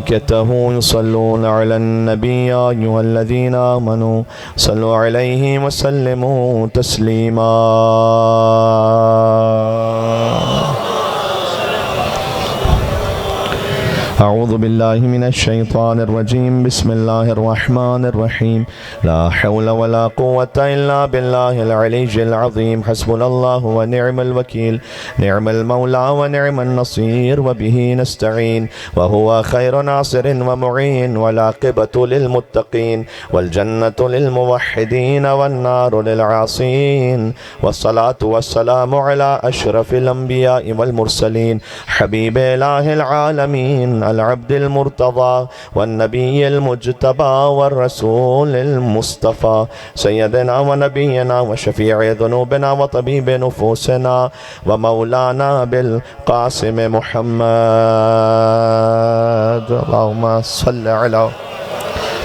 वमलाइकतहु युसल्लूना Alan नबी या अय्युहल्लज़ीना आमनू सल्लु अलैहि वसल्लिमू तस्लीमा। अऊज़ु बिल्लाहि मिनश शैतानिर रजीम बिस्मिल्लाहिर रहमानिर रहीम ला हौला वला कुव्वता इल्ला बिल्लाहिल अलिय्यिल अज़ीम हस्बुनल्लाहु व निअमल वकील निअमल मौला व निअमन नसीर व बिही नस्तईन व हुवा खैरु नासिरिन व मुईन वल आक़िबतु लिल मुत्तक़ीन वल जन्नतु लिल मुवह्हिदीन वन नारु लिल आसीन वस्सलातु वस्सलामु अला अशरफिल अंबिया वल मुरसलीन हबीब इलाहिल आलमीन अल अब्दिल मुर्तज़ा वन नबिय्यिल मुज्तबा वर रसूलिल मुस्तफ़ा सय्यदना व नबियना व शफ़ीअ ज़ुनूबिना व तबीब नुफूसिना व मौलाना बिल क़ासिम मुहम्मद अल्लाहुम्मा सल्लि अला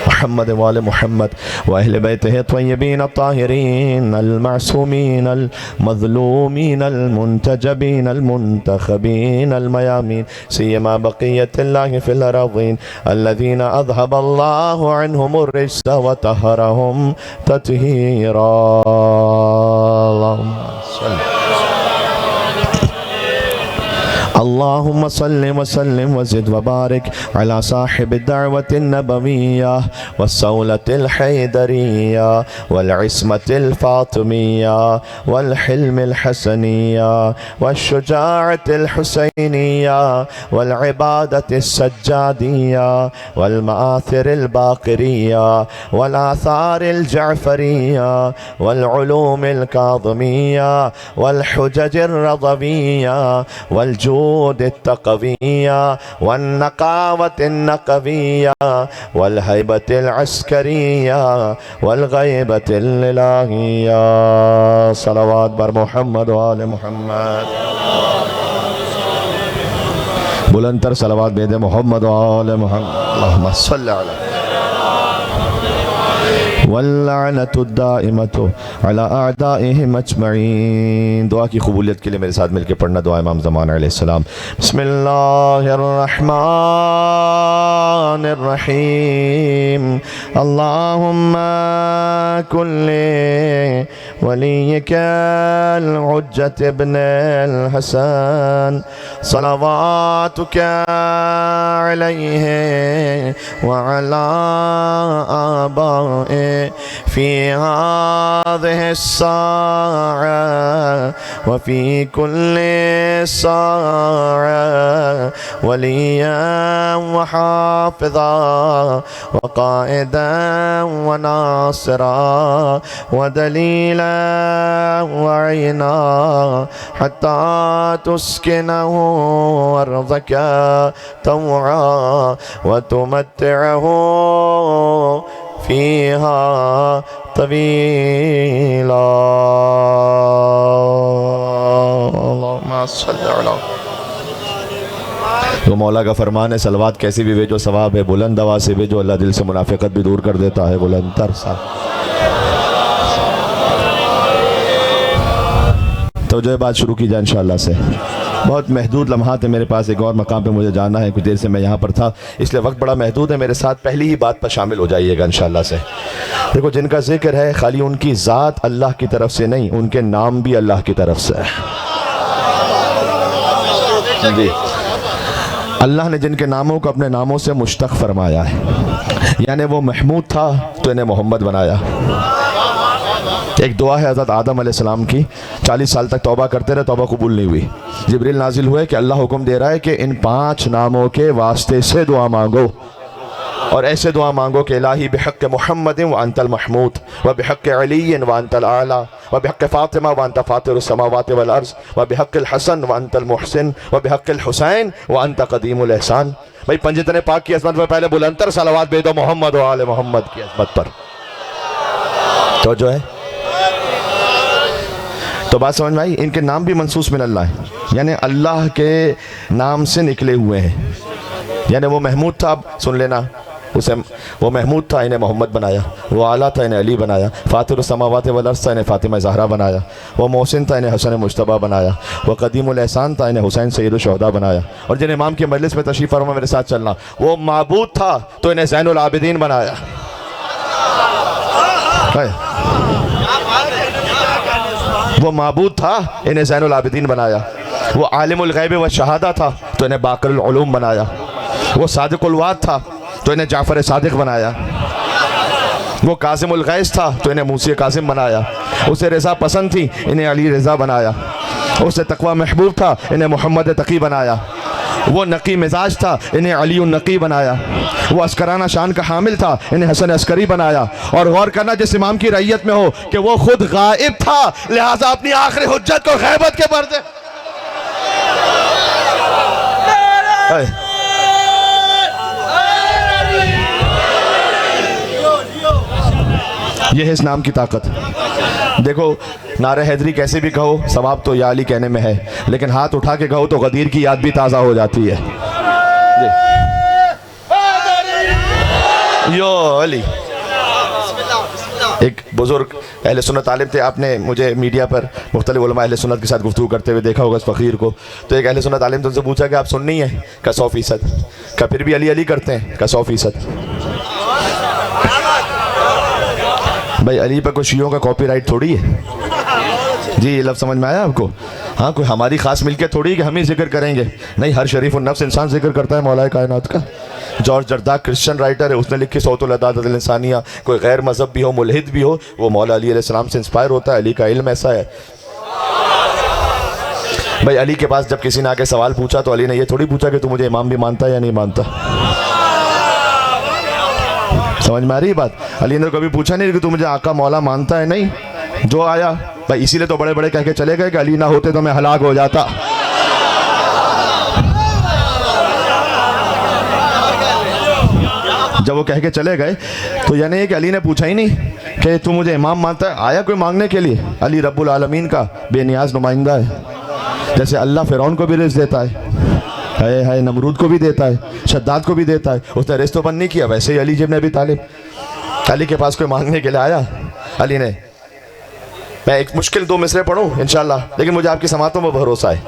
मुहम्मद व आले मुहम्मद व अहले बैतिही तय्यबीन अत्ताहिरीन अल मासूमीन अल मज़लूमीन अल मुंतजबीन अल मुंतखबीन अल मयामीन सियमा बक़ियतिल्लाहि फिल अराज़ीन अल्लज़ीना अज़हबल्लाहु अन्हुमुर रिज्स व तहरहुम तत्हीरा। अल्लाहुम्मा सल्लि व सल्लिम व ज़िद व बारिक अला साहिब दअवतिन नबविय्या व सौलतिल हैदरिय्या वल इस्मतिल फातिमिय्या वल हिल्मिल हसनिय्या व शुजाअतिल हुसैनिय्या वल इबादतिस सज्जादिय्या वल मआथिरिल बाक़िरिय्या वल आसारिल जअफरिय्या वल उलूमिल काज़िमिय्या वल हुजजिर रज़विय्या वल तक़विया वन नक़ावतिन नक़विया वल हैबतिल अस्करिया वल ग़ैबतिल इलाहिया। सलावत बर मोहम्मद व आले मोहम्मद। बुलंदतर सलावत बेदे मोहम्मद व आले मोहम्मद। अल्लाहुम्मा सल्लि अला वल्लअनतु दाइमतु अला अअदाइहिम अजमईन। दुआ की कबूलियत के लिए मेरे साथ मिलकर पढ़ना दुआ इमाम ज़मान अलैहिस्सलाम। बिस्मिल्लाहिर रहमानिर रहीम अल्लाहुम्मा कुल्ली वलिय्यिकल हुज्जत इब्नुल हसन सलवातुका अलैहि व अला आबाए फ़ी हाज़िहि अस्साअ व फ़ी कुल्लि साअ वलिय्यन व हाफ़िज़ा व क़ाइदन व नासिरा व दलीलन व अयना हत्ता तुस्किनहु अर्ज़का तवआ व तुमत्तिअहु फ़ीहा तवीला। अल्लाहुम्मा सल्लि अला। तो मौला का फरमान है सलवात कैसी भी भेजो सवाब है, बुलंद आवाज़ से भेजो अल्लाह दिल से मुनाफिकत भी दूर कर देता है। बुलंदतर सा तो जो है बात शुरू की जाए इंशाअल्लाह से। बहुत महदूद लम्हात है मेरे पास, एक और मकाम पे मुझे जाना है, कुछ देर से मैं यहाँ पर था इसलिए वक्त बड़ा महदूद है। मेरे साथ पहली ही बात पर शामिल हो जाइएगा इंशाअल्लाह से। देखो जिनका जिक्र है खाली उनकी ज़ात अल्लाह की तरफ से नहीं, उनके नाम भी अल्लाह की तरफ से है जी। अल्लाह ने जिनके नामों को अपने नामों से मुश्तक़ फरमाया है, यानी वो महमूद था तो इन्हें मोहम्मद बनाया। एक दुआ है हज़रत आदम अलैहिस्सलाम की, 40 साल तक तौबा करते रहे, तौबा कबूल नहीं हुई। जिब्रील नाजिल हुए कि अल्लाह हुक्म दे रहा है कि इन 5 नामों के वास्ते से दुआ मांगो और ऐसे दुआ मांगो कि इलाही बिहक़्क़ मुहम्मदिन व अंतल महमूद व बिहक़्क़ अलीय्यिन व अंतल आला व बिहक़्क़ फ़ातिमा व अंत फ़ातिरुस समावाति वल अर्ज़ व बिहक़्क़िल हसन व अंतल मुहसिन व बिहक़्क़िल हुसैन व अंत क़दीमुल एहसान। भाई पंजतने पाक की अज़मत में पहले बुलंदतर सलावत भेज दो मोहम्मद व आले मोहम्मद की अज़मत पर। तो जो है तो बात समझ में आई। इनके नाम भी मनसूस मिन अल्लाह है, यानी अल्लाह के नाम से निकले हुए हैं। यानी वो महमूद था, अब सुन लेना, उसे वो महमूद था, इन्हें मोहम्मद बनाया। वो आला था, इन्हें अली बनाया। फातिरुस समावात वल अर्ज़ था, इन्हें फ़ातिमा ज़हरा बनाया। वो मोहसिन था, इन्हें हसन मुज्तबा बनाया। वो क़दीमुल एहसान था, इन्हें हुसैन सैयदुल शुहदा बनाया। और जिन इमाम की मजलिस में तशरीफ़ फरमा, मेरे साथ चलना, वो माबूद था तो इन्हें ज़ैनुल आबिदीन बनाया। वो माबूद था, इन्हें ज़ैनुल आबिदीन बनाया। वो आलिमुल गैब व शहादा था तो इन्हें बाक़िरुल उलूम बनाया। वो सादिकुल वाद था तो इन्हें जाफ़र सादिक बनाया। वो काज़िमुल गैस था तो इन्हें मूसी काज़िम बनाया। उसे रज़ा पसंद थी, इन्हें अली रज़ा बनाया। उसे तक़वा महबूब था, इन्हें मोहम्मद तक़ी बनाया। वो नकी मिजाज था, इन्हें अली नकी बनाया। वो अस्कराना शान का हामिल था, इन्हें हसन अस्करी बनाया। और गौर करना, जिस इमाम की रैयत में हो कि वो खुद गायब था, लिहाजा अपनी आखिरी हुज्जत को गैबत के पर्दे। यह है इस नाम की ताकत। देखो, नारे हैदरी कैसे भी कहो, सवाब तो या अली कहने में है, लेकिन हाथ उठा के कहो तो गदीर की याद भी ताज़ा हो जाती है। यो अली। एक बुजुर्ग अहले सुन्नत आलिम थे, आपने मुझे मीडिया पर मुख्तलिफ उलमा अहले सुन्नत के साथ गुफ्तगू करते हुए देखा होगा, इस फ़कीर को। तो एक अहले सुन्नत आलिम तो उनसे पूछा कि आप सुन्नी हैं? का 100%। का फिर भी अली अली करते हैं? का 100%। भाई अली पर कोई शियों का कॉपीराइट थोड़ी है जी, ये लफ्ज़ समझ में आया आपको? हाँ, कोई हमारी ख़ास मिल्कियत थोड़ी कि हम ही जिक्र करेंगे, नहीं, हर शरीफ उन नफ्स इंसान जिक्र करता है मौलाए कायनात का। जॉर्ज जर्दाक क्रिश्चियन राइटर है, उसने लिखी सौतुल अदादुल इंसानिया। कोई गैर मज़हब भी हो, मुल्हिद भी हो, वो मौला अली अलैहिस्सलाम से इंस्पायर होता है। अली का इल्म ऐसा है। भाई अली के पास जब किसी ने आके सवाल पूछा तो अली ने ये थोड़ी पूछा कि तू मुझे इमाम भी मानता है या नहीं मानता। समझ में आ रही है बात? अली ने कभी पूछा नहीं कि तू मुझे आका मौला मानता है, नहीं, जो आया। भाई इसीलिए तो बड़े बड़े कह के चले गए कि अली ना होते तो मैं हलाक हो जाता। जब वो कह के चले गए तो यानी कि अली ने पूछा ही नहीं कि तू मुझे इमाम मानता है। आया कोई मांगने के लिए? अली रब्बुल आलमीन का बेनियाज नुमाइंदा है। जैसे अल्लाह फ़िरौन को भी रिज़्क़ देता है, नमरूद को भी देता है, शद्दाद को भी देता है, उसने रिज़्क़ तो बंद नहीं किया। वैसे ही अली इब्न अबी तालिब, अली के पास कोई मांगने के लिए आया, अली ने, मैं एक मुश्किल 2 मिसरे पढ़ूँ इंशाल्लाह, लेकिन मुझे आपकी समातों में भरोसा है।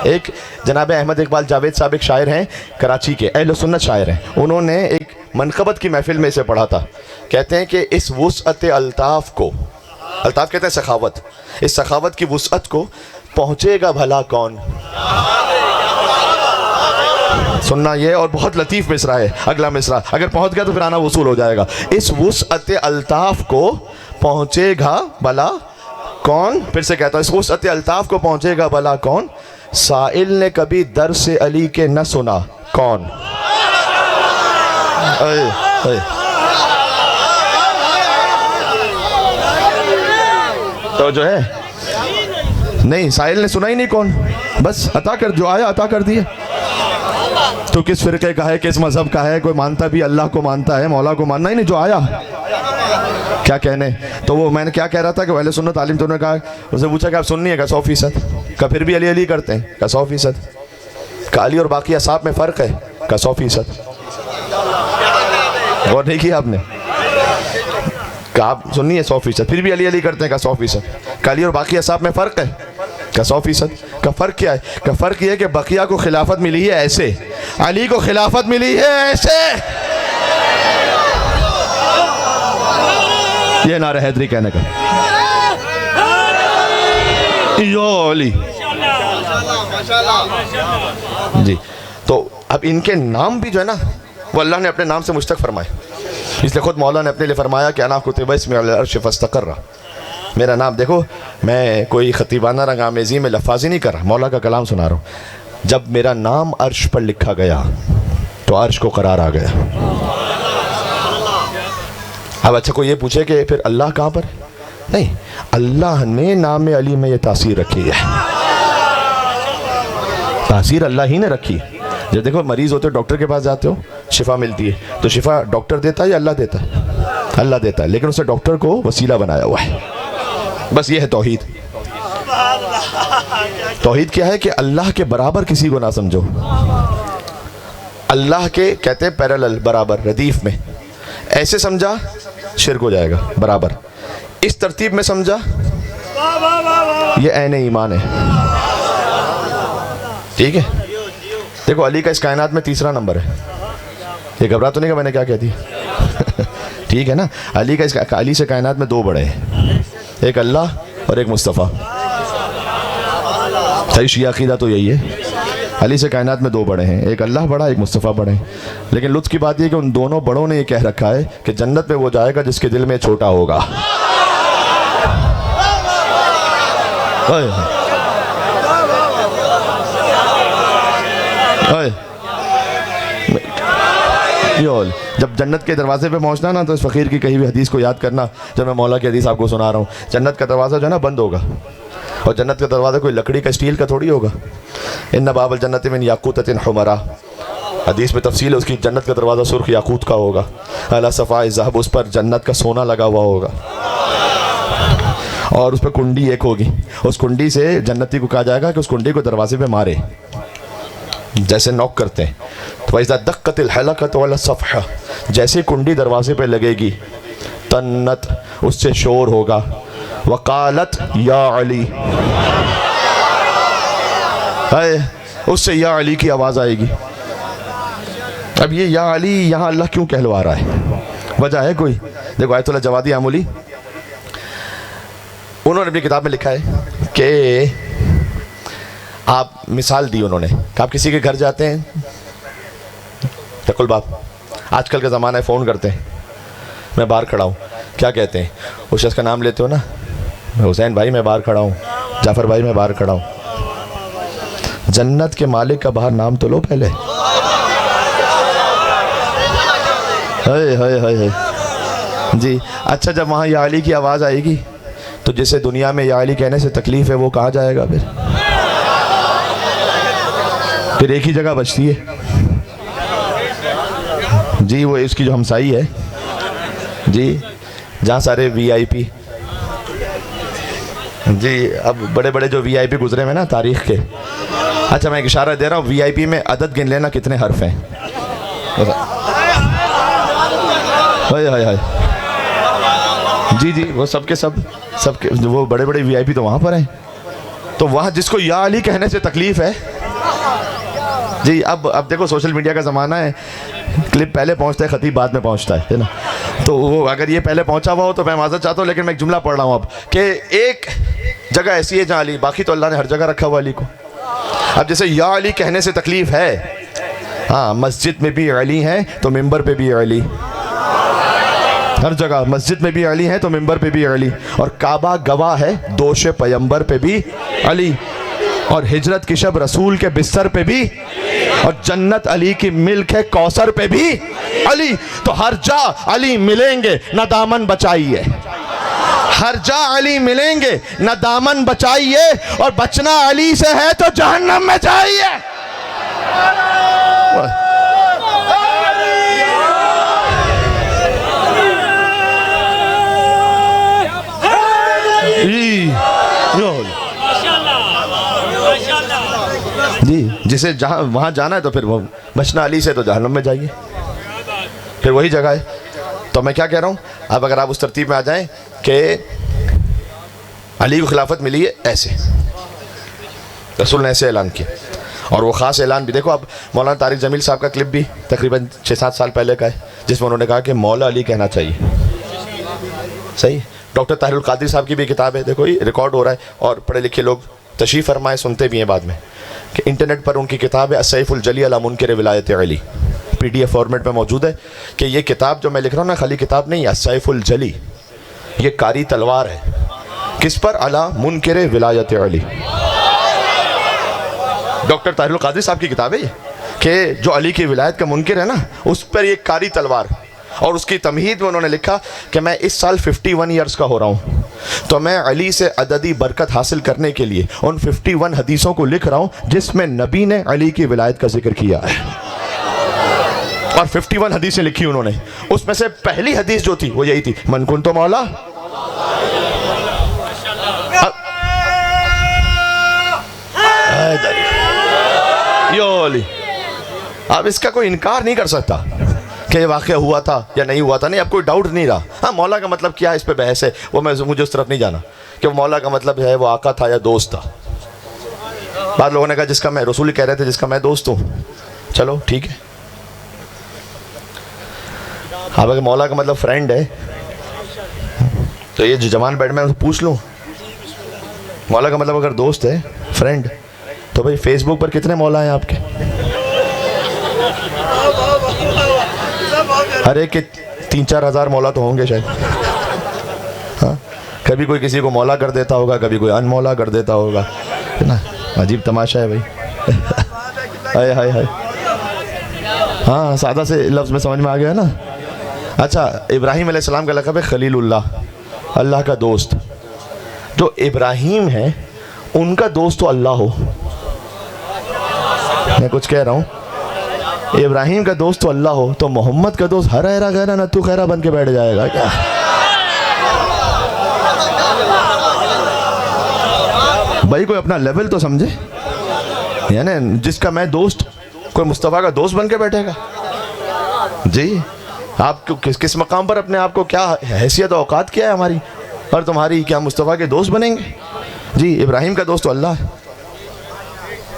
एक जनाब अहमद इकबाल जावेद साहब एक शायर हैं कराची के, अहले सुन्नत शायर हैं। उन्होंने एक मनक़बत की महफिल में इसे पढ़ा था। कहते हैं कि इस वुसअत अल्ताफ़ को, अल्ताफ़ कहते हैं सखावत, इस सखावत की वुसअत को पहुँचेगा भला कौन। सुनना ये, और बहुत लतीफ़ मिसरा है अगला मिसरा, अगर पहुँच गया तो फिर आना वसूल हो जाएगा। इस वुसअत अल्ताफ़ को पहुँचेगा भला कौन। फिर से कहता हूँ, इस वुसअत अल्ताफ़ को पहुँचेगा भला कौन, साइल ने कभी दर से अली के न सुना कौन। तो जो है नहीं, साइल ने सुना ही नहीं कौन, बस अता कर, जो आया अता कर दिया। तो किस फ़िरक़े का है, किस मज़हब का है, कोई मानता भी अल्लाह को मानता है, मौला को मानना ही नहीं, जो आया क्या कहने। तो वो मैंने क्या कह रहा था कि अहले सुन्नत आलिम, तो उन्होंने कहा, उसने पूछा कि आप सुन्नी है? का 100%। का फिर भी अली अली करते हैं? का 100%। का अली और बाकी असाब में फ़र्क है? का 100%। और नहीं किया आपने? का आप सुन्नी है 100%, फिर भी अली अली करते हैं? का 100%। का अली और बाकी असाब में फ़र्क है? का 100%। का फ़र्क क्या है? का फ़र्क ये है कि बकिया को खिलाफत मिली है ऐसे, अली को खिलाफत मिली है ऐसे। ये नारा हैदरी कहने का, यो अली जी। तो अब इनके नाम भी जो है ना, वो अल्लाह ने अपने नाम से मुश्तक फरमाए। इसलिए खुद मौला ने अपने लिए फरमाया कि अना कुतिबा इस्मी अल अर्श फस्तक़र्रा। मेरा नाम देखो, मैं कोई खतीबाना रंगामेज़ी में लफ़ाज़ी नहीं कर रहा, मौला का कलाम सुना रहा हूँ। जब मेरा नाम अर्श पर लिखा गया तो अर्श को करार आ गया। अब अच्छा कोई ये पूछे कि फिर अल्लाह कहाँ पर? नहीं, अल्लाह ने नाम अली में ये तासीर रखी है। तासीर अल्लाह ही ने रखी। जब देखो मरीज़ होते हो, डॉक्टर के पास जाते हो, शिफा मिलती है, तो शिफा डॉक्टर देता है या अल्लाह देता है? अल्लाह देता है, लेकिन उसने डॉक्टर को वसीला बनाया हुआ है। बस ये है तौहीद। तौहीद क्या है कि अल्लाह के बराबर किसी को ना समझो। अल्लाह के कहते हैं पैरेलल, बराबर, रदीफ में। ऐसे समझा शिर्क हो जाएगा बराबर, इस तरतीब में समझा ये ऐन ईमान है। ठीक है, देखो अली का इस कायनात में तीसरा नंबर है। ये घबरा तो नहीं कि मैंने क्या कह दिया? ठीक है ना, अली से कायनात में दो बड़े हैं, एक अल्लाह और एक मुस्तफ़ा। सही शिया अकीदा तो यही है, अली से कायनात में दो बड़े हैं, एक अल्लाह बड़ा एक मुस्तफ़ा बड़े हैं। लेकिन लुत्फ़ की बात यह कि उन दोनों बड़ों ने ये कह रखा है कि जन्नत में वो जाएगा जिसके दिल में छोटा होगा। जब जन्नत के दरवाजे पे पहुंचना ना, तो इस फ़कीर की कही हुई हदीस को याद करना, जब मैं मौला की हदीस आपको सुना रहा हूँ। जन्नत का दरवाज़ा जो है ना बंद होगा, और जन्नत का दरवाज़ा कोई लकड़ी का स्टील का थोड़ी होगा। इन्ना बाबल जन्नत मिन याकूततिन हुमरा, हदीस में तफसील है उसकी। जन्नत का दरवाज़ा सुर्ख याकूत का होगा, अला सफ़ाए ज़हब, उस पर जन्नत का सोना लगा हुआ होगा, और उस पर कुंडी एक होगी। उस कुंडी से जन्नती को कहा जाएगा कि उस कुंडी को दरवाजे पे मारे, जैसे नॉक करते हैं। तो वैसा दक्कतिल हलकत वाला सफ़हा, जैसे कुंडी दरवाजे पे लगेगी, तन्नत, उससे शोर होगा, वकालत या अली, उससे या अली की आवाज़ आएगी। अब ये या अली यहाँ अल्लाह क्यों कहलवा रहा है? वजह है कोई? देखो आयतुल्लाह जवादी आमूली, उन्होंने अपनी किताब में लिखा है कि आप मिसाल दी उन्होंने कि आप किसी के घर जाते हैं, तकुल बाप, आजकल का ज़माना है, फ़ोन करते हैं, मैं बाहर खड़ा हूँ, क्या कहते हैं? उस शख्स का नाम लेते हो ना, हुसैन भाई मैं बाहर खड़ा हूँ, जाफ़र भाई मैं बाहर खड़ा हूँ। जन्नत के मालिक का बाहर नाम तो लो पहले। हाय हाय हाय हाय जी। अच्छा, जब वहाँ या अली की आवाज़ आएगी तो जिसे दुनिया में या अली कहने से तकलीफ़ है वो कहाँ जाएगा? फिर एक ही जगह बचती है जी, वो इसकी जो हमसाई है जी, जहाँ सारे वीआईपी जी, अब बड़े बड़े जो वीआईपी गुजरे हैं ना तारीख़ के। अच्छा, मैं एक इशारा दे रहा हूँ, वीआईपी में अदद गिन लेना कितने हर्फ हैं। हाय हाय हाय जी जी, वो सबके सबके वो बड़े बड़े वीआईपी तो वहाँ पर हैं। तो वहाँ जिसको या अली कहने से तकलीफ़ है जी, अब देखो सोशल मीडिया का ज़माना है, क्लिप पहले पहुँचता है, ख़तीब बाद में पहुँचता है ना। तो वो अगर ये पहले पहुँचा हुआ हो तो मैं माज़रत चाहता हूँ, लेकिन मैं एक जुमला पढ़ रहा हूँ अब कि एक जगह ऐसी है जहाँ अली, बाकी तो अल्लाह ने हर जगह रखा हुआ अली को। अब जैसे या अली कहने से तकलीफ़ है, हाँ, मस्जिद में भी अली हैं तो मिंबर पे भी अली, हर जगह मस्जिद में भी अली है तो मिंबर पे भी अली, और काबा गवाह है दोष पैगंबर पे भी अली, और हिजरत की शब रसूल के बिस्तर पे भी, और जन्नत अली की मिल्क है कौसर पे भी अली। तो हर जा अली मिलेंगे न दामन बचाइए, हर जा अली मिलेंगे न दामन बचाइए, और बचना अली से है तो जहन्नम में जाइए। जी, जिसे जहाँ वहाँ जाना है तो फिर वो बचना अली से तो जहन्नम में जाइए, फिर वही जगह है। तो मैं क्या कह रहा हूँ, अब अगर आप उस तरतीब में आ जाएं कि अली को खिलाफत मिली है ऐसे, रसूल ने ऐसे ऐलान किया, और वो ख़ास ऐलान भी देखो। अब मौलाना तारिक जमील साहब का क्लिप भी तकरीबन 6-7 साल पहले का है, जिसमें उन्होंने कहा कि मौला अली कहना चाहिए। सही। डॉक्टर ताहिरुल कादरी साहब की भी किताब है, देखो ये रिकॉर्ड हो रहा है, और पढ़े लिखे लोग तशरीफ़ फरमाए सुनते भी हैं बाद में, कि इंटरनेट पर उनकी किताब है अस्सैफुल जली अला मुनकिर विलायत अली, PDF फॉर्मेट में मौजूद है। कि ये किताब जो मैं लिख रहा हूँ ना, खाली किताब नहीं, अस्सैफुल जली, ये कारी तलवार है, किस पर? अला मुनकिर विलायत अली। डॉक्टर ताहिरुल कादरी साहब की किताब है ये, कि जो अली की विलायत का मुनकिर है ना, उस पर एक कारी तलवार। और उसकी तमहीद में उन्होंने लिखा कि मैं इस साल 51 ईयर्स का हो रहा हूँ, तो मैं अली से अददी बरकत हासिल करने के लिए उन 51 हदीसों को लिख रहा हूँ जिसमें नबी ने अली की विलायत का जिक्र किया है। और 51 हदीसें लिखी उन्होंने, उसमें से पहली हदीस जो थी वो यही थी, मन कुन तो मौला। अब इसका कोई इनकार नहीं कर सकता कि ये वाक़या हुआ था या नहीं हुआ था, नहीं, अब कोई डाउट नहीं रहा। हाँ, मौला का मतलब क्या है, इस पर बहस है, वो मुझे उस तरफ नहीं जाना कि वो मौला का मतलब है वो आका था या दोस्त था। बाद लोगों ने कहा जिसका मैं, रसूल कह रहे थे जिसका मैं दोस्त हूँ, चलो ठीक है। अब अगर मौला का मतलब फ्रेंड है तो ये जो जवान बैठ में पूछ लूँ, मौला का मतलब अगर दोस्त है, फ्रेंड, तो भाई फेसबुक पर कितने मौला हैं आपके? हर एक के 3-4 हज़ार मौला तो होंगे शायद। हाँ, कभी कोई किसी को मौला कर देता होगा, कभी कोई अनमौला कर देता होगा, है ना। अजीब तमाशा है भाई। हाय हाय हाय। हाँ, सादा से लफ्ज़ में समझ में आ गया ना। अच्छा, इब्राहीम अलैहिस्सलाम का लक़ब है खलीलुल्लाह, अल्लाह का दोस्त। जो इब्राहीम है उनका दोस्त तो अल्लाह हो। मैं कुछ कह रहा हूँ, इब्राहीम का दोस्त तो अल्लाह हो, तो मोहम्मद का दोस्त हर हैरा गहरा नत्थु खैरा बन के बैठ जाएगा क्या? भाई कोई अपना लेवल तो समझे, यानी जिसका मैं दोस्त, कोई मुस्तफ़ा का दोस्त बन के बैठेगा जी? आप किस मकाम पर अपने आप को, क्या हैसियत औकात क्या है हमारी और तुम्हारी, क्या मुस्तफ़ा के दोस्त बनेंगे जी? इब्राहीम का दोस्त तो अल्लाह है।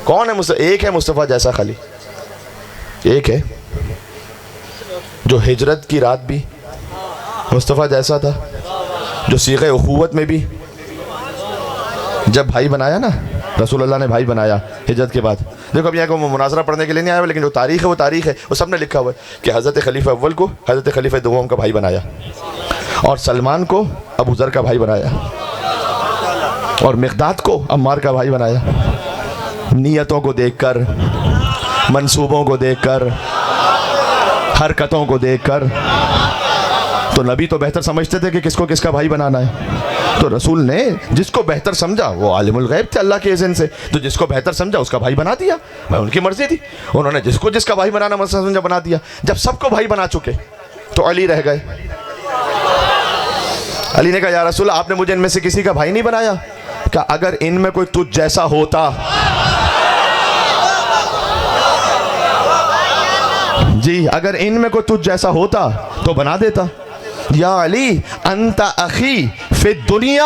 कौन है एक है मुस्तफ़ा जैसा, खाली एक है जो हिजरत की रात भी मुस्तफ़ा जैसा था, जो सीग़े उख़ुवत में भी जब भाई बनाया ना, रसूलुल्लाह ने भाई बनाया हिजरत के बाद। देखो अब यहाँ को मुनाज़रा पढ़ने के लिए नहीं आया, लेकिन जो तारीख़ है वो तारीख़ है, वो सब ने लिखा हुआ है कि हज़रत खलीफ़ा अव्वल को हज़रत खलीफ़ा दुआम का भाई बनाया, और सलमान को अबू ज़र का भाई बनाया, और मिक़दाद को अम्मार का भाई बनाया। नीयतों को देखकर, मंसूबों को देखकर, हरकतों को देखकर, तो नबी तो बेहतर समझते थे कि किसको किसका भाई बनाना है। तो रसूल ने जिसको बेहतर समझा, वो आलिमुल गैब थे अल्लाह के इज़्न से, तो जिसको बेहतर समझा उसका भाई बना दिया। भाई उनकी मर्जी थी, उन्होंने जिसको जिसका भाई बनाना मसला समझा बना दिया। जब सबको भाई बना चुके तो अली रह गए। अली ने कहा या रसूल, आपने मुझे इनमें से किसी का भाई नहीं बनाया? क्या अगर इनमें कोई तुझ जैसा होता जी, अगर इनमें कोई तुझ जैसा होता तो बना देता। या अली अंता अखी फिर दुनिया,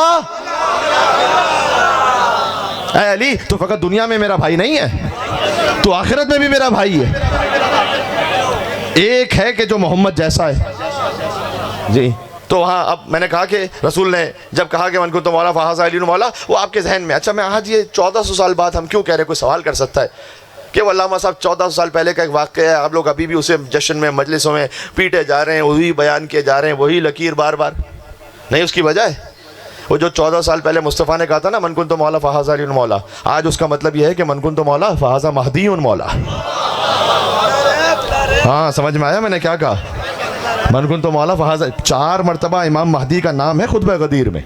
ऐ अली तो फकत दुनिया में मेरा भाई नहीं है, तो आखिरत में भी मेरा भाई है। एक है कि जो मोहम्मद जैसा है जी। तो हाँ, अब मैंने कहा कि रसूल ने जब कहा कि मन को तो मौला फ़हाज़ा अली मौला, वो आपके जहन में, अच्छा मैं आज ये 1400 साल बाद हम क्यों कह रहे, कोई सवाल कर सकता है कि वो अल्लामा साहब 1400 साल पहले का एक वाक़या है, आप लोग अभी भी उसे जश्न में मजलिसों में पीटे जा रहे हैं, वही बयान किए जा रहे हैं, वही लकीर बार बार। नहीं, उसकी वजह है वो जो 14 साल पहले मुस्तफ़ा ने कहा था ना, मन कुन तो मौला फ़हाज़ा अली मौला, आज उसका मतलब यह है कि मन कुन तो मौला फ़हाज़ा महदी मौला। हाँ, समझ में आया मैंने क्या कहा? मन कुन तो मौला फ़हाज़ा 4 मरतबा इमाम महदी का नाम है खुतबा गदीर में।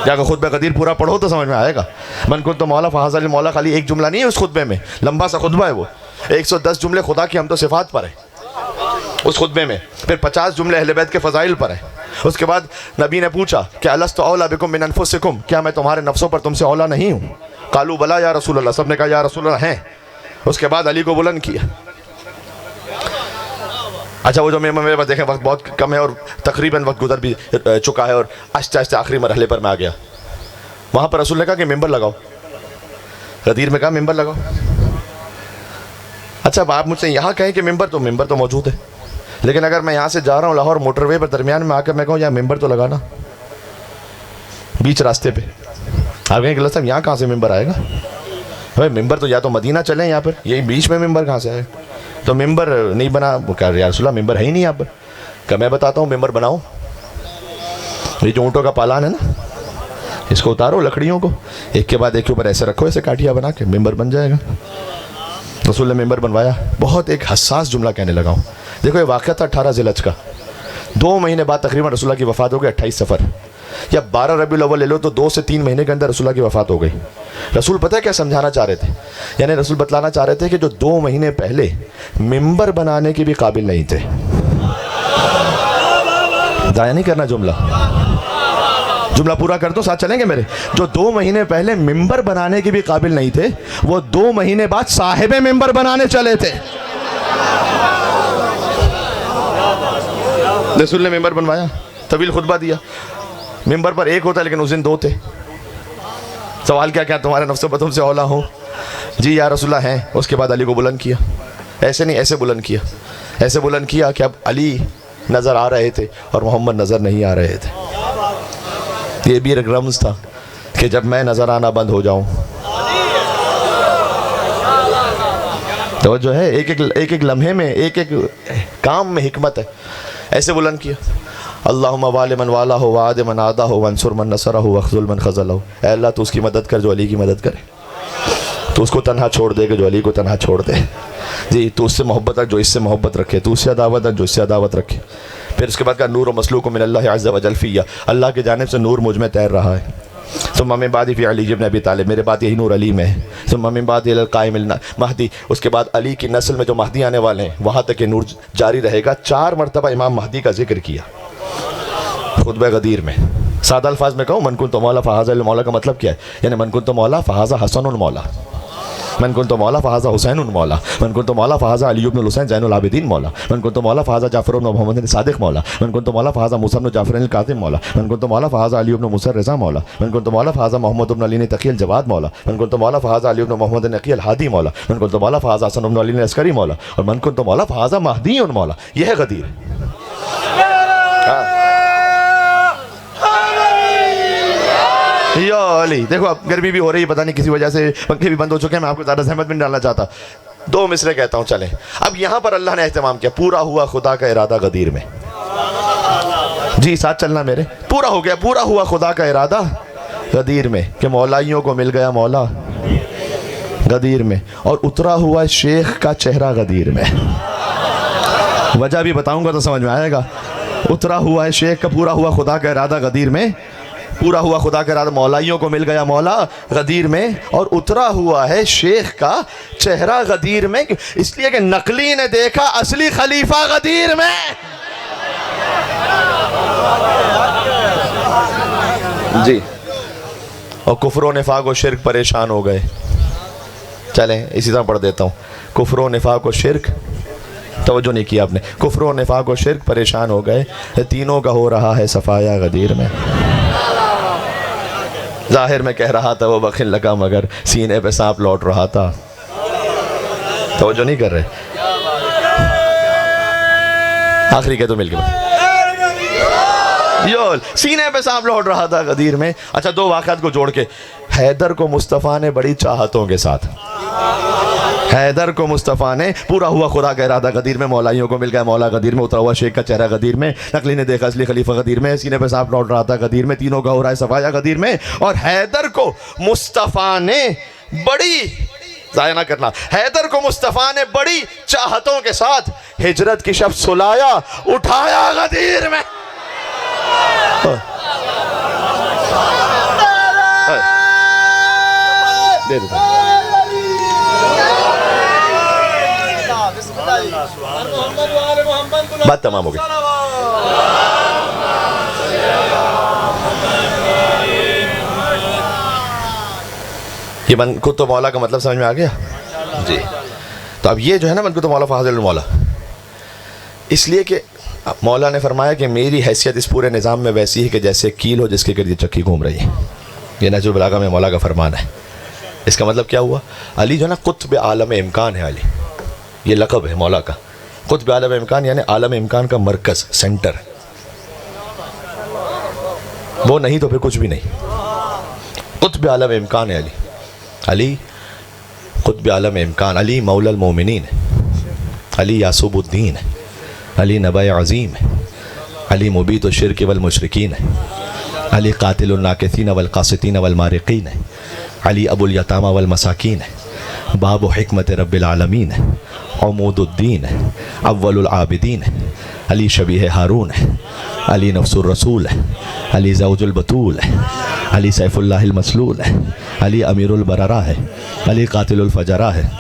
जाकर खुतबा गदीर पूरा पढ़ो तो समझ में आएगा। मन कुन तो मौला फ़हाज़ा अली मौला खाली एक जुमला नहीं है उस खुतबे में, लंबा सा खुतबा है वो। 110 जुमले खुदा की हम तो सिफ़ात पर है उस खुतबे में, फिर 50 जुमले अहले बैत के फ़ज़ाइल पर है। उसके बाद नबी ने पूछा कि अलस्तु औला बिकुम मिन अनफुसिकुम, क्या मैं तुम्हारे नफ्सों पर तुमसे औला नहीं हूँ? कालू बला या रसूल अल्लाह, सब ने कहा या रसूल अल्लाह हैं। उसके बाद अली को बुलंद किया। अच्छा, वो जो मेरे पास देखें वक्त बहुत कम है और तकरीबन वक्त गुजर भी चुका है और आहिस्ते आहिस्ते आखिरी मरहले पर मैं आ गया। वहाँ पर रसूल ने कहा कि मिंबर लगाओ, गदीर में कहा मिंबर लगाओ। अच्छा, अब आप मुझसे यहाँ कहें कि मिंबर तो मौजूद है, लेकिन अगर मैं यहाँ से जा रहा हूँ लाहौर मोटरवे पर दरमियान में आकर मैं कहूँ यहाँ मिंबर तो लगाना, बीच रास्ते पे, आप कहें कि साहब यहाँ कहाँ से मिंबर आएगा? भाई मिंबर तो या तो मदीना चलें, यहाँ पर यही बीच में मिंबर कहाँ से आए? तो मिंबर नहीं बना, वो कह रहा रसूलल्लाह मिंबर है ही नहीं यहाँ पर। क्या मैं बताता हूँ मिंबर बनाओ, ये जो ऊँटों का पालान है ना, इसको उतारो लकड़ियों को, एक के बाद एक के ऊपर ऐसे रखो, ऐसे काठिया बना के मिंबर बन जाएगा। रसूल ने मिंबर बनवाया। बहुत एक हसास जुमला कहने लगा हूँ। देखो ये वाक़या था 18 ज़िलहज का, 2 महीने बाद तकरीबन रसूलुल्लाह की वफ़ात हो गई। 28 सफ़र या 12 रबीउल अव्वल ले लो तो 2 से 3 महीने के अंदर रसूलुल्लाह की वफ़ात हो गई। रसूल पता है क्या समझाना चाह रहे थे? यानी रसूल बतलाना चाह रहे थे कि जो 2 महीने पहले मिंबर बनाने के भी काबिल नहीं थे। ज़ाया नहीं करना जुमला पूरा कर दो, साथ चलेंगे मेरे। जो 2 महीने पहले मिंबर बनाने के भी काबिल नहीं थे, वो 2 महीने बाद साहिबे मिंबर बनाने चले थे। रसूल ने मेंबर बनवाया, तवील खुतबा दिया। मेंबर पर एक होता लेकिन उस दिन दो थे। सवाल क्या क्या तुम्हारे नफ्स बतुम से औला हो? जी या रसूलल्लाह हैं। उसके बाद अली को बुलंद किया, ऐसे नहीं ऐसे बुलंद किया, ऐसे बुलंद किया कि अब अली नज़र आ रहे थे और मोहम्मद नज़र नहीं आ रहे थे। ये भी एक रम्ज़ था कि जब मैं नज़र आना बंद हो जाऊं तो जो है एक एक लम्हे में, एक एक काम में हिकमत है। ऐसे बुलंद किया, अल्लाहुम्मा वाले मन वाला हो, वाद मन आदा हो, वंसुर मन नसरा हो, वख्जुल मन खज़ल हो। ऐ अल्लाह तू उसकी मदद कर जो अली की मदद करे, तो उसको तन्हा छोड़ दे कि जो अली को तन्हा छोड़ दे। जी, तो उससे मोहब्बत रख जो इससे मोहब्बत रखे, तो उससे अदावत रख जो इससे अदावत रखे। फिर उसके बाद का नूर व मसलूक मिनल्लाहि अज़्ज़ा व जल फ़िय्या, अल्लाह की जानिब से नूर मुझ में तैर रहा है। सुम्मा मिन बादी फ़ी अली इब्न अबी तालिब, मेरे बाद यही नूर अली में है। सुम्मा मिन बादी अल क़ाइम महदी, उसके बाद अली की नस्ल में जो महदी आने वाले हैं वहाँ तक ये नूर जारी रहेगा। 4 मरतबा इमाम महदी का जिक्र किया खुतबा गदीर में। सादा अल्फाज में कहूँ, मन कुन तो मौला फ़हाज़ा मौला का मतलब क्या है? यानी मन कुन तो मौला फ़हाज़ा हसन मौला, मन कुन तो मौला फ़हाज़ा हुसैन मौला, मन कुन तो मौला फ़हाज़ा अली इब्न हुसैन ज़ैनुल आबिदीन मौला, मन कुन तो मौला फ़हाज़ा जाफ़र इब्न मोहम्मद सादिक़ मौला, मन कुन तो मौला फ़हाज़ा मूसा इब्न जाफ़र अल काज़िम मौला, मन कुन तो मौला फ़हाज़ा अली इब्न मूसा रज़ा मौला, मन कुन तो मौला फ़हाज़ा मोहम्मद इब्न अली तक़ी अल जवाद मौला, मन कुन तो मौला फ़हाज़ा अली इब्न मोहम्मद नक़ी अल हादी मौला, मन कुन तो मौला फ़हाज़ा हसन इब्न अली अस्करी मौला, और मन कुन तो मौला फ़हाज़ा महदी मौला। यह है गदीर। या अली, देखो अब गर्मी भी हो रही है, पता नहीं किसी वजह से पंखे भी बंद हो चुके हैं, मैं आपको ज़्यादा सहमत भी नहीं डालना चाहता। 2 मिसरे कहता हूँ चलें। अब यहाँ पर अल्लाह ने एहतमाम किया, पूरा हुआ खुदा का इरादा गदीर में। जी साथ चलना मेरे, पूरा हो गया, पूरा हुआ खुदा का इरादा गदीर में, कि मौलाइयों को मिल गया मौला गदीर में, और उतरा हुआ शेख का चेहरा गदीर में। वजह भी बताऊँगा तो समझ में आएगा। उतरा हुआ है शेख का, पूरा हुआ खुदा का इरादा गदीर में, पूरा हुआ खुदा का इरादा मौलाइयों को मिल गया मौला गदीर में, और उतरा हुआ है शेख का चेहरा गदीर में, इसलिए कि नकली ने देखा असली खलीफा गदीर में। जी, और कुफ्र व निफाक व शिर्क परेशान हो गए। चलें इसी तरह पढ़ देता हूँ। कुफ्र व निफाक व शिर्क, तवज्जो नहीं किया आपने, कुफ्र व निफाक व शिर्क परेशान हो गए, तीनों का हो रहा है सफाया गदीर में। जाहिर में कह रहा था वो बखिल लगा, मगर सीने पे सांप लौट रहा था। तवज्जो नहीं कर रहे। आखिरी कह तो मिलके योल, सीने पे सांप लौट रहा था गदीर में। अच्छा, 2 वाक़यात को जोड़ के, हैदर को मुस्तफ़ा ने बड़ी चाहतों के साथ, हैदर को मुस्तफ़ा ने, पूरा हुआ खुदा का इरादा गदीर में, मौलाइयों को मिल गया मौला गदीर में, उतरा हुआ शेख का चेहरा गदीर में, नकली ने देखा असली खलीफा गदीर में, सीने पे सांप लौट रहा था गदीर में, तीनों का हो रहा है सफाया गदीर में। और हैदर को मुस्तफ़ा ने बड़ी, ज़ाया ना करना, हैदर को मुस्तफ़ा ने बड़ी चाहतों के साथ हिजरत की शब सुलाया, उठाया गदीर में। दे दो बात तमाम हो गई। ये मन को तो मौला का मतलब समझ में आ गया जी। तो अब ये जो है ना, मन को तो मौला फ़ाज़िल मौला, इसलिए कि मौला ने फरमाया कि मेरी हैसियत इस पूरे निज़ाम में वैसी है कि जैसे कील हो जिसके गिर्द चक्की घूम रही है। ये नहजुल बलागा में मौला का फरमान है। इसका मतलब क्या हुआ? अली जो है ना, कुत्ब आलम इम्कान है। अली ये लक़ब है मौला का, कुत्ब आलम इम्कान, यानी आलम इम्कान का मरकज़, सेंटर। वो नहीं तो फिर कुछ भी नहीं। कुत्ब आलम इम्कान है अली। अली कुत्ब आलम इम्कान, अली मौलल मोमिनीन, अली यासूबुद्दीन, अली नबा अज़ीम, अली मुबीत शिर्क वल मुशरिकीन, अली कातिलुन नाकिसीन वल कासितीन वल मारिकीन, अली अबुल यतामा वल मसाकीन, बाबु हिकमत रब्बिल आलमीन, अमूदुद्दीन, अव्वलुल आबिदीन, अली शबीह हारून, अली नफ्सुर रसूल, अली ज़ौजुल बतूल, अली सैफुल्लाहिल मसलूल, अली अमीरुल बरारा है, अली कातिलुल फजरा है,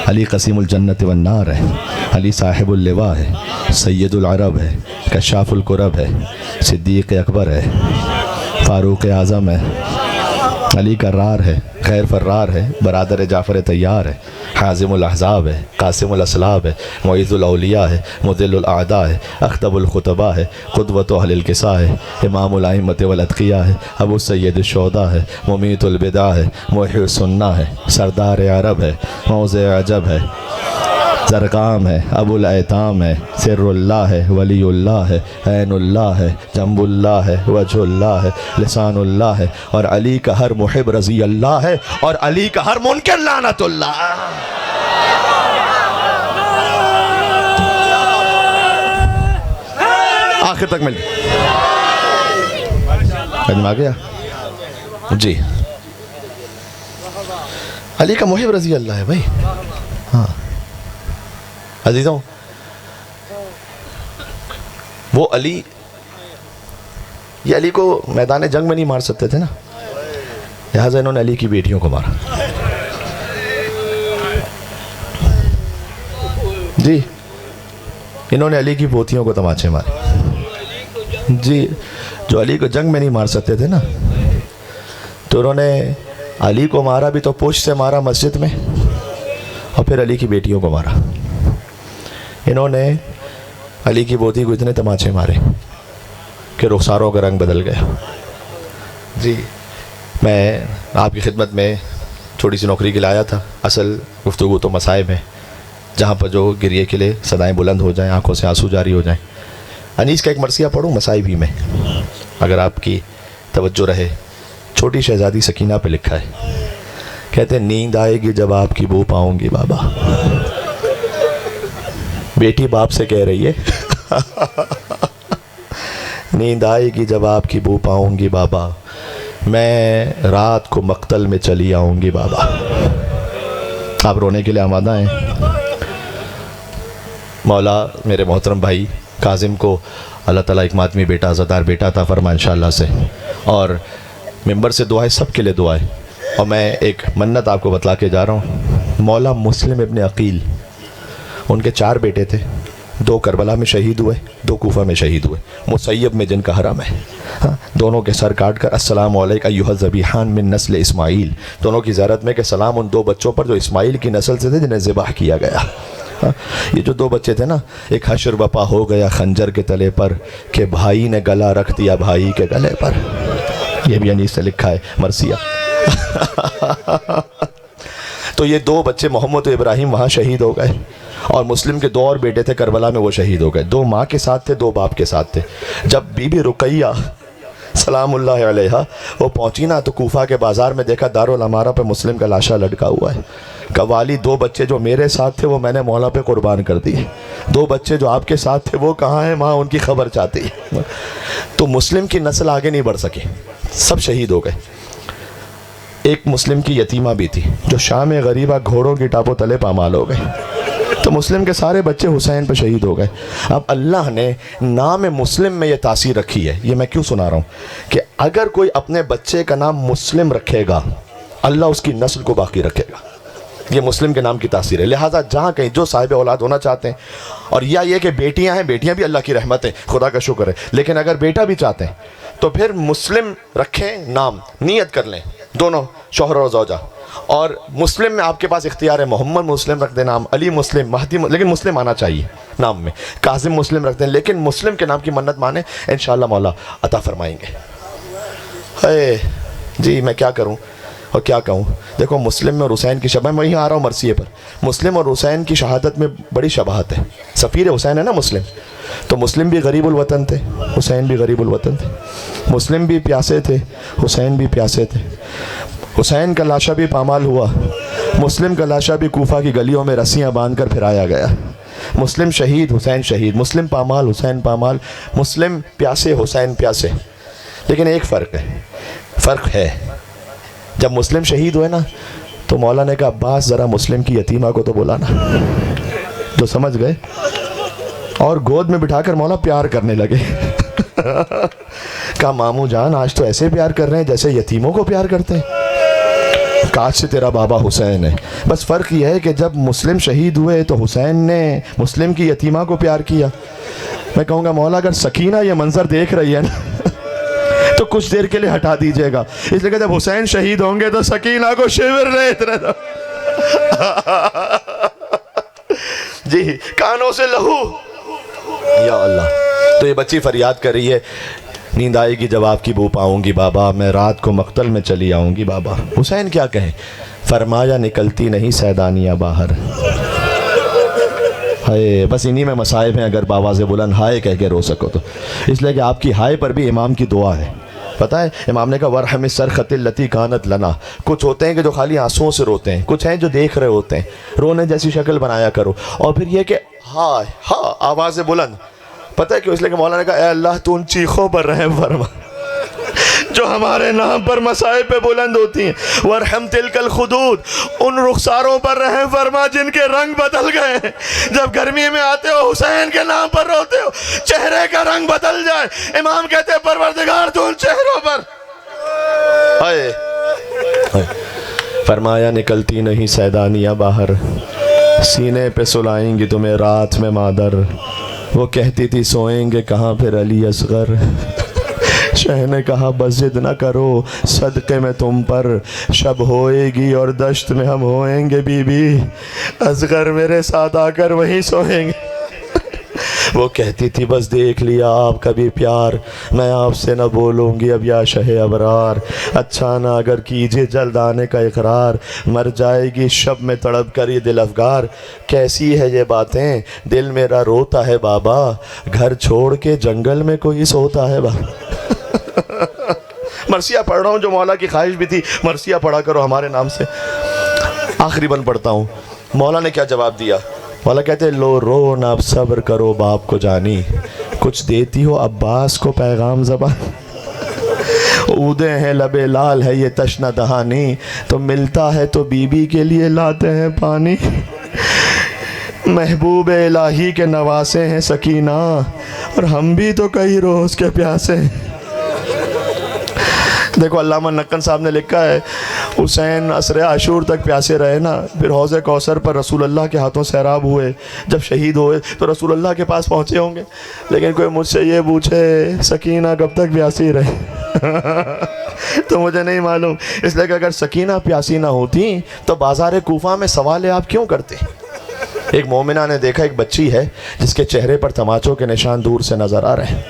अली कसीमुल जन्नत वन नार है, अली साहिबुल लिवा है, सैयदुल अरब है, कशाफुल कुरब है, सिद्दीक़ अकबर है, फ़ारूक़ आज़म है, अली कर्रार है, खैर फर्रार है, बरादर जाफ़र तैयार है, हाज़िमुल अहज़ाब है, कासिमुल असलाब है, मुईज़ुल औलिया है, मुज़िल्लुल आदा है, अख्तबुल खुतबा है, क़ुदवतु अहलिल किसा है, इमामुल अइम्मत वल अत्क़िया है, अबू सय्यदुश शुहदा है, मुमीतुल बिदा है, मुहियुस सुन्ना है, सरदार अरब है, मौज़े अजब है, ज़रक़ाम है, अबुल ऐताम है, सिर्रुल्लाह है, वलीउल्लाह है, ऐनुल्लाह है, जंबुल्लाह है, वजहुल्लाह है, लिसानुल्लाह है, और अली का हर मुहिब रज़ी अल्लाह है, और अली का हर मुनकिर लानतुल्लाह। आखिर तक मिल आ गया जी। अली का मुहिब रज़ी अल्लाह है भाई। हाँ अजीज़ों, वो अली, ये अली को मैदान जंग में नहीं मार सकते थे ना, लिहाजा इन्होंने अली की बेटियों को मारा जी। इन्होंने अली की पोतियों को तमाचे मारे जी। जो अली को जंग में नहीं मार सकते थे ना, तो उन्होंने अली को मारा भी तो पुश से मारा मस्जिद में, और फिर अली की बेटियों को मारा। इन्होंने अली की पोती को इतने तमाचे मारे कि रुखसारों का रंग बदल गया जी। मैं आपकी खिदमत में छोटी सी नौकरी के लिए आया था। असल गुफ्तगू तो मसाइब है, जहाँ पर जो गिरिए के लिए सदाएं बुलंद हो जाएं, आंखों से आंसू जारी हो जाएं। अनीस का एक मरसिया पढ़ूँ मसाइब ही में, अगर आपकी तवज्जो रहे। छोटी शहजादी सकीना पे लिखा है, कहते हैं नींद आएगी जब आपकी बू पाऊंगी बाबा। बेटी बाप से कह रही है नींद आएगी जब आपकी बू पाऊंगी बाबा, मैं रात को मक्तल में चली आऊंगी बाबा। आप रोने के लिए आमादा हैं। मौला मेरे मोहतरम भाई काजिम को अल्लाह ताला एक मातमी बेटा, अज़ादार बेटा अता फरमा इंशाअल्लाह से, और मिंबर से दुआएं सबके लिए दुआएं। और मैं एक मन्नत आपको बतला के जा रहा हूँ। मौला मुस्लिम इब्न अकील, उनके 4 बेटे थे, 2 करबला में शहीद हुए, 2 कूफा में शहीद हुए, मुसैयब में जिनका हरम है। हाँ, दोनों के सर काट कर अस्सलामु अलैका अय्युहल ज़बीहान मिन नस्ल इस्माइल, दोनों की ज़ियारत में कि सलाम उन 2 बच्चों पर जो इस्माइल की नस्ल से थे जिन्हें ज़िबाह किया गया। हाँ, ये जो 2 बच्चे थे ना, एक हश्र बपा हो गया खंजर के तले पर कि भाई ने गला रख दिया भाई के गले पर। ये भी अनीस से लिखा है मरसिया तो ये 2 बच्चे मोहम्मद इब्राहिम वहाँ शहीद हो गए, और मुस्लिम के 2 और बेटे थे करबला में, वो शहीद हो गए। 2 माँ के साथ थे, 2 बाप के साथ थे। जब बीबी रुकैया सलामुल्लाह अलैहा वो पहुँची ना, तो कूफा के बाज़ार में देखा दारुल अमारा पे मुस्लिम का लाशा लटका हुआ है। कवाली 2 बच्चे जो मेरे साथ थे वो मैंने मौला पे कुर्बान कर दिए, 2 बच्चे जो आपके साथ थे वो कहाँ हैं, माँ उनकी खबर चाहती। तो मुस्लिम की नस्ल आगे नहीं बढ़ सकी, सब शहीद हो गए। एक मुस्लिम की यतीमा भी थी जो शाम गरीबा घोड़ों की टापों तले पामाल हो गई। तो मुस्लिम के सारे बच्चे हुसैन पर शहीद हो गए। अब अल्लाह ने नाम मुस्लिम में ये तासीर रखी है। ये मैं क्यों सुना रहा हूँ कि अगर कोई अपने बच्चे का नाम मुस्लिम रखेगा, अल्लाह उसकी नस्ल को बाकी रखेगा। ये मुस्लिम के नाम की तासीर है। लिहाजा जहाँ कहीं जो साहिब औलाद होना चाहते हैं, और या ये कि बेटियाँ हैं, बेटियाँ भी अल्लाह की रहमत है, खुदा का शुक्र है, लेकिन अगर बेटा भी चाहते हैं तो फिर मुस्लिम रखें नाम, नियत कर लें दोनों, शौहर और ज़ौजा। और मुस्लिम में आपके पास इख्तियार है, मोहम्मद मुस्लिम रख दें नाम, अली मुस्लिम, महदी लेकिन मुस्लिम आना चाहिए नाम में, कासिम मुस्लिम रख दें, लेकिन मुस्लिम के नाम की मन्नत माने, इंशाअल्लाह मौला अता फरमाएंगे। है जी, मैं क्या करूं और क्या कहूं। देखो मुस्लिम में और हुसैन की शबह, मैं वहीं आ रहा हूँ मरसिए पर, मुस्लिम और हुसैन की शहादत में बड़ी शबाहत है। सफ़ीर हुसैन है ना मुस्लिम, तो मुस्लिम भी गरीबुल वतन थे, हुसैन भी गरीबुल वतन थे। मुस्लिम भी प्यासे थे, हुसैन भी प्यासे थे। हुसैन का लाशा भी पामाल हुआ, मुस्लिम का लाशा भी कूफा की गलियों में रस्सियाँ बांध कर फिराया गया। मुस्लिम शहीद, हुसैन शहीद, मुस्लिम पामाल, हुसैन पामाल, मुस्लिम प्यासे, हुसैन प्यासे। लेकिन एक फ़र्क है, जब मुस्लिम शहीद हुए ना, तो मौला ने कहा अब्बास ज़रा मुस्लिम की यतीमा को तो बुलाना। जो समझ गए, और गोद में बिठाकर मौला प्यार करने लगे। कहा मामू जान आज तो ऐसे प्यार कर रहे हैं जैसे यतीमों को प्यार करते हैं, काश से तेरा बाबा हुसैन है। बस फ़र्क यह है कि जब मुस्लिम शहीद हुए तो हुसैन ने मुस्लिम की यतीमा को प्यार किया। मैं कहूँगा मौला अगर सकीना ये मंज़र देख रही है ना, तो तो कुछ देर के लिए हटा दीजिएगा। इसलिए कहते जब हुसैन शहीद होंगे तो सकीना को शिविर रहे इतने दो। जी, कानों से लहू, या अल्लाह। तो ये बच्ची फरियाद कर रही है, नींद आएगी जब आपकी बू पाऊंगी बाबा, मैं रात को मख्तल में चली आऊंगी बाबा। हुसैन क्या कहे, फरमाया निकलती नहीं सैदानियाँ बाहर। हाय, बस इन्हीं में मसाइब हैं अगर बाबा से बुलंद हाय कह के रो सको तो। इसलिए कि आपकी हाय पर भी इमाम की दुआ है। पता है, इमाम ने कहा वरहम सरखतिल लती कानत लना। कुछ होते हैं कि जो खाली आंसुओं से रोते हैं, कुछ हैं जो देख रहे होते हैं, रोने जैसी शक्ल बनाया करो। और फिर ये कि हाय हाँ आवाज़ बुलंद। पता है क्यों? इसलिए कि मौलाना ने कहा अल्लाह तू उन चीखों पर रहम फरमा जो हमारे नाम पर मसाइब पे बुलंद होती हैं। वरहम तिलकल खुदूद, उन रुखसारों पर रहम फरमा जिनके रंग बदल गए। जब गर्मी में आते हो हुसैन के नाम पर रोते हो, चेहरे का रंग बदल जाए। इमाम कहते हैं परवरदिगार तू उन चेहरों पर हाय। फरमाया निकलती नहीं सैदानियाँ बाहर, सीने पे सुलाएंगी तुम्हें रात में मादर। वो कहती थी सोएंगे कहाँ फिर अली असगर। शह ने कहा बस जिद न करो सदक़े में तुम पर, शब होएगी और दश्त में हम होएंगे बीबी, असगर मेरे साथ आकर वहीं सोएंगे। वो कहती थी बस देख लिया आपका भी प्यार, मैं आपसे न बोलूँगी अब या शहे अबरार। अच्छा ना अगर कीजिए जल्द आने का इकरार, मर जाएगी शब में तड़प कर ये दिल अफगार। कैसी है ये बातें दिल मेरा रोता है बाबा, घर छोड़ के जंगल में कोई सोता है बाबा। मरसिया पढ़ रहा हूँ, जो मौला की ख्वाहिश भी थी मरसिया पढ़ा करो हमारे नाम से। आखिरी बन पढ़ता हूँ। मौला ने क्या जवाब दिया? मौला कहते लो रो ना अब सब्र करो बाप को जानी, कुछ देती हो अब्बास को पैगाम ज़बान। ऊदे हैं लबे लाल है ये तशना दहानी, तो मिलता है तो बीबी के लिए लाते हैं पानी। महबूब इलाही के नवासे हैं सकीना, और हम भी तो कई रोज़ के प्यासे। देखो अल्लामा नक्कन साहब ने लिखा है हुसैन असर आशूर तक प्यासे रहे ना, फिर हौज़ कौसर पर रसूल अल्लाह के हाथों सैराब हुए। जब शहीद हुए तो रसूल अल्लाह के पास पहुँचे होंगे, लेकिन कोई मुझसे ये पूछे सकीना कब तक प्यासी रहे तो मुझे नहीं मालूम। इसलिए कि अगर सकीना प्यासी ना होती तो बाज़ार कूफा में सवाल आप क्यों करते? एक मोमिना ने देखा एक बच्ची है जिसके चेहरे पर तमाचों के निशान दूर से नज़र आ रहे हैं,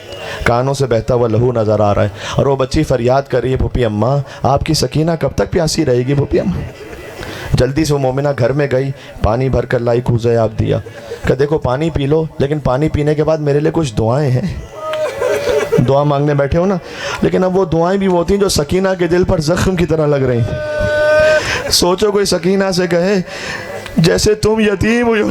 कानों से बहता हुआ लहू नज़र आ रहा है, और वो बच्ची फरियाद कर रही है पुप्पी अम्मा आपकी सकीना कब तक प्यासी रहेगी पुप्पी अम्मा। जल्दी से वो मोमिना घर में गई, पानी भर कर लाई, कूज़े आप दिया, कि देखो पानी पी लो, लेकिन पानी पीने के बाद मेरे लिए कुछ दुआएं हैं। दुआ मांगने बैठे हो ना, लेकिन अब वो दुआएं भी वो थी जो सकीना के दिल पर ज़ख्म की तरह लग रही। सोचो कोई सकीना से कहे जैसे तुम यतीम हुई हो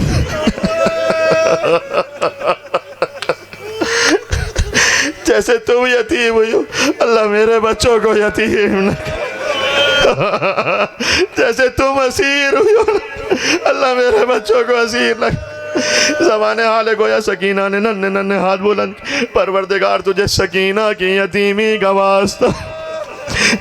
जैसे तुम यतीम हुई हो, अल्लाह मेरे बच्चों को यतीम न जैसे तुम असीर हुई हो, अल्लाह मेरे बच्चों को असीर न। ज़माने हाल गोया सकीना ने नन्हे नन्हे हाथ बुलंद, परवरदिगार तुझे सकीना की यतीमी का वास्ता,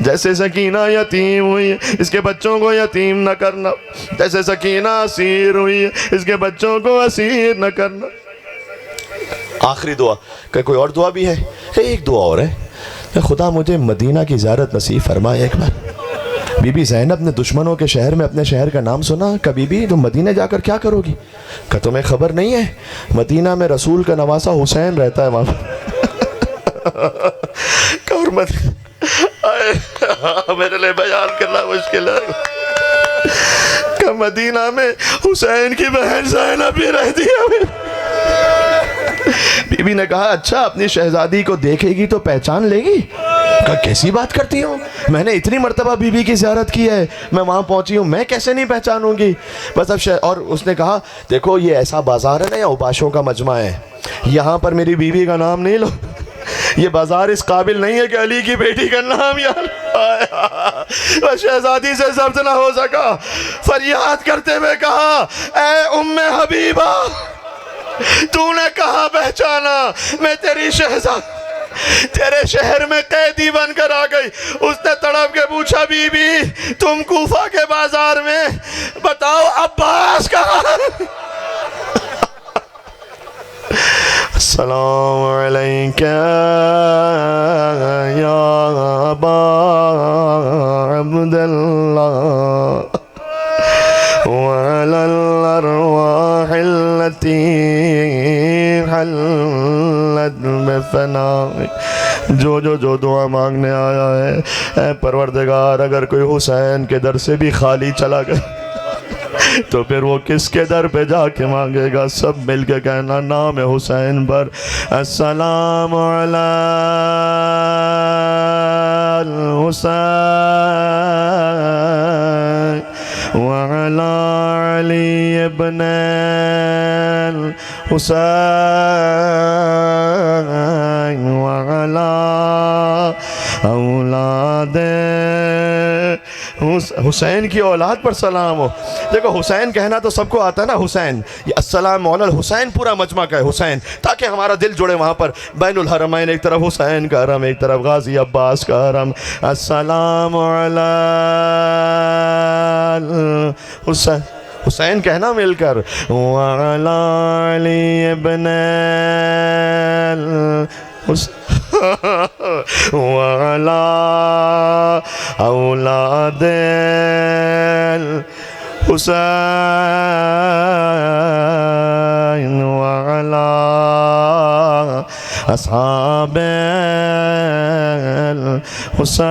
जैसे सकीना यतीम हुई है इसके बच्चों को यतीम न करना, जैसे सकीना असीर हुई है इसके बच्चों को असीर न करना। आखिरी दुआ, क्या कोई और दुआ भी है? एक दुआ और है, खुदा मुझे मदीना की ज़ियारत नसीब फरमाए एक बार। बीबी ज़ैनब ने दुश्मनों के शहर में अपने शहर का नाम सुना, का बीबी तुम मदीने जाकर क्या करोगी? क्या तुम्हें खबर नहीं है मदीना में रसूल का नवासा हुसैन रहता है वहाँ मेरे लिए बयान करना मुश्किल है कि मदीना में हुसैन की बहन ज़ैनब भी रहती है। बीबी ने कहा अच्छा अपनी शहजादी को देखेगी तो पहचान लेगी? कहा कैसी बात करती हो, मैंने इतनी मर्तबा बीबी की ज़ियारत की है, मैं वहाँ पहुँची हूँ, मैं कैसे नहीं पहचानूंगी? बस अब और उसने कहा देखो ये ऐसा बाज़ार है ना, या उबाशों का मजमा है, यहाँ पर मेरी बीबी का नाम नहीं लो, ये बाजार इस काबिल नहीं है कि अली की बेटी का नाम यार। शहजादी से जब्त ना हो सका, फरियाद करते हुए कहा ऐ उम्मे हबीबा तूने कहा पहचाना, मैं तेरी शहजादी तेरे शहर में कैदी बनकर आ गई। उसने तड़प के पूछा बीबी तुम कूफा के बाजार में, बताओ अब्बास कहाँ? अस्सलामु अलैका या अबा अब्दुल्लाह वअलल अरवाहिल्लती हल्लत बिफनाइक। जो दुआ मांगने आया है, ऐ परवरदिगार, अगर कोई हुसैन के दर से भी खाली चला गया तो फिर वो किसके दर पे जाके मांगेगा? सब मिल के कहना नाम है हुसैन पर अस्सलामु अला हुसैन व अला अली इब्न हुसैन व अला औलाद हुसैन की औलाद पर सलाम हो। देखो हुसैन कहना तो सबको आता है ना, हुसैन, ये अस्सलाम अलल हुसैन पूरा मजमा का है हुसैन, ताकि हमारा दिल जुड़े वहाँ पर। बैनुल हरमैन एक तरफ हुसैन का हरम, एक तरफ गाजी अब्बास का हरम। अस्सलाम अलल हुसैन, हुसैन कहना मिलकर वअला अली इब्न वअला औलाद हुसैन वअला अस्हाब हुसैन